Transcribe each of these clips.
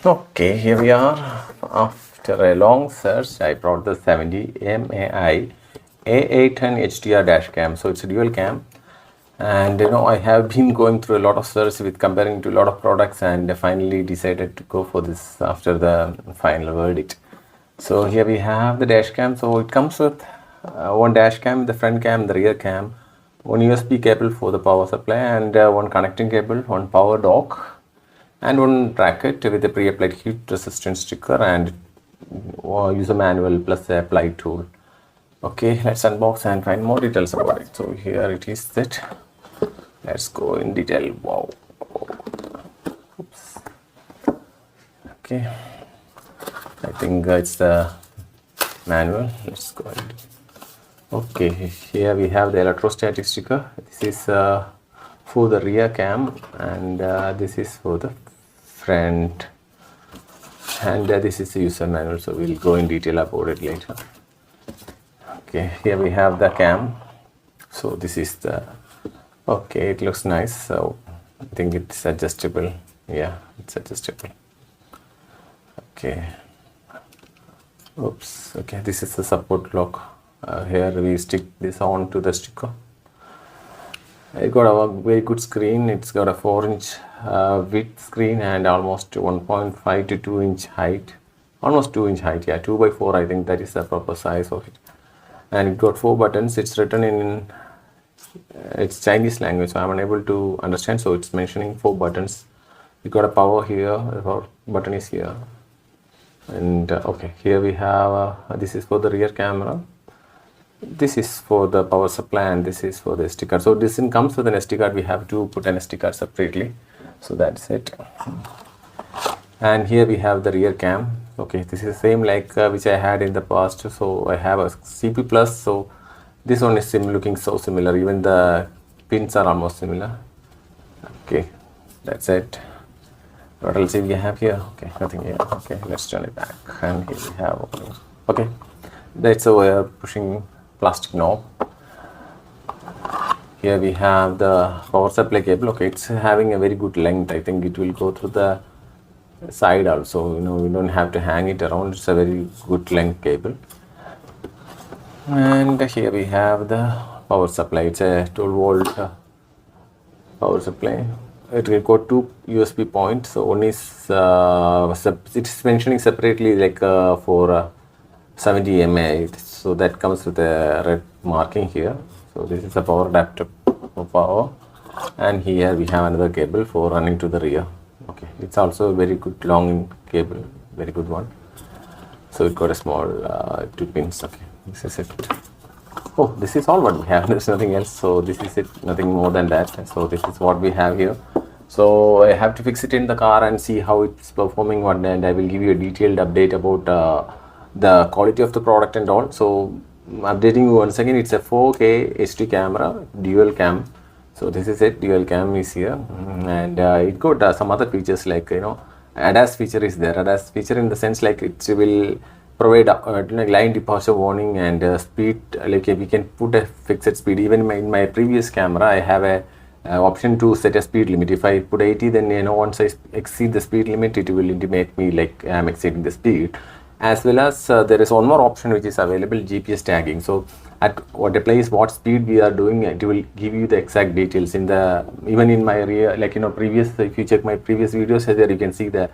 Okay, here we are. After a long search, I brought the 70 MAI A810 HDR DashCam. So it's a dual cam, and I have been going through a lot of search with comparing to a lot of products, and finally decided to go for this after the final verdict. So here we have the DashCam. So it comes with one dashcam, the front cam, the rear cam, one USB cable for the power supply, and one connecting cable, one power dock, and one bracket with a pre-applied heat resistant sticker and user manual plus a apply tool. Okay, let's unbox and find more details about it. So here it is set. Let's go in detail. Wow. Oops. Okay, I think it's the manual. Let's go in. Okay, here we have the electrostatic sticker. This is for the rear cam, and this is for the front, and this is the user manual, so we'll go in detail about it later. Okay, here we have the cam. So this is the, okay, it looks nice. So I think it's adjustable. Yeah, it's adjustable. Okay, oops. Okay, this is the support lock. Here we stick this on to the sticker. It got a very good screen. It's got a 4-inch width screen and almost 1.5 to 2-inch height, almost 2-inch height. Yeah, 2x4, I think that is the proper size of it. And it got 4 buttons. It's written in it's Chinese language, so I'm unable to understand, so it's mentioning 4 buttons. We got a power here, the power button is here, and okay, here we have this is for the rear camera, this is for the power supply, and this is for the SD card. So this comes with an SD card. We have to put an SD card separately, so that's it. And here we have the rear cam. Okay, this is the same like which I had in the past. So I have a CP plus, so this one is looking so similar, even the pins are almost similar. Okay, that's it. What else do we have here? Okay, nothing here. Okay, let's turn it back, and here we have, okay, that's a wire pushing plastic knob. Here we have the power supply cable. Okay, it's having a very good length. I think it will go through the side also. We don't have to hang it around. It's a very good length cable. And here we have the power supply. It's a 12-volt power supply. It will go 2 USB points. So one is it's mentioning separately like for 70 mAh. So that comes with a red marking here. So this is a power adapter for power, and here we have another cable for running to the rear. Okay, it's also a very good long cable, very good one. So it got a small 2 pins. Okay, this is it. Oh, this is all what we have. There's nothing else. So this is it, nothing more than that. So this is what we have here. So I have to fix it in the car and see how it's performing, and I will give you a detailed update about the quality of the product and all. So updating you once again, it's a 4K HD camera, dual cam. So this is it, dual cam is here, and it got some other features like ADAS feature is there. ADAS feature in the sense like it will provide line departure warning and speed, like we can put a fixed speed. Even in my previous camera, I have a option to set a speed limit. If I put 80, then once I exceed the speed limit, it will intimate me like I'm exceeding the speed. As well as there is one more option which is available, GPS tagging. So at what place, what speed we are doing, it will give you the exact details in the, even in my rear, like previous, if you check my previous videos there, you can see the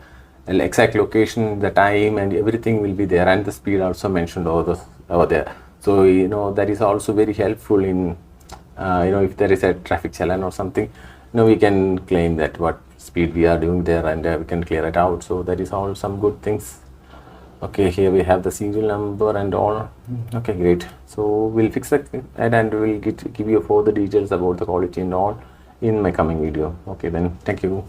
exact location, the time, and everything will be there, and the speed also mentioned over there. So that is also very helpful in if there is a traffic challan or something, we can claim that what speed we are doing there, and we can clear it out. So that is all some good things. Okay, here we have the serial number and all. Okay, great. So we'll fix it and we'll give you further details about the quality and all in my coming video. Okay, then thank you.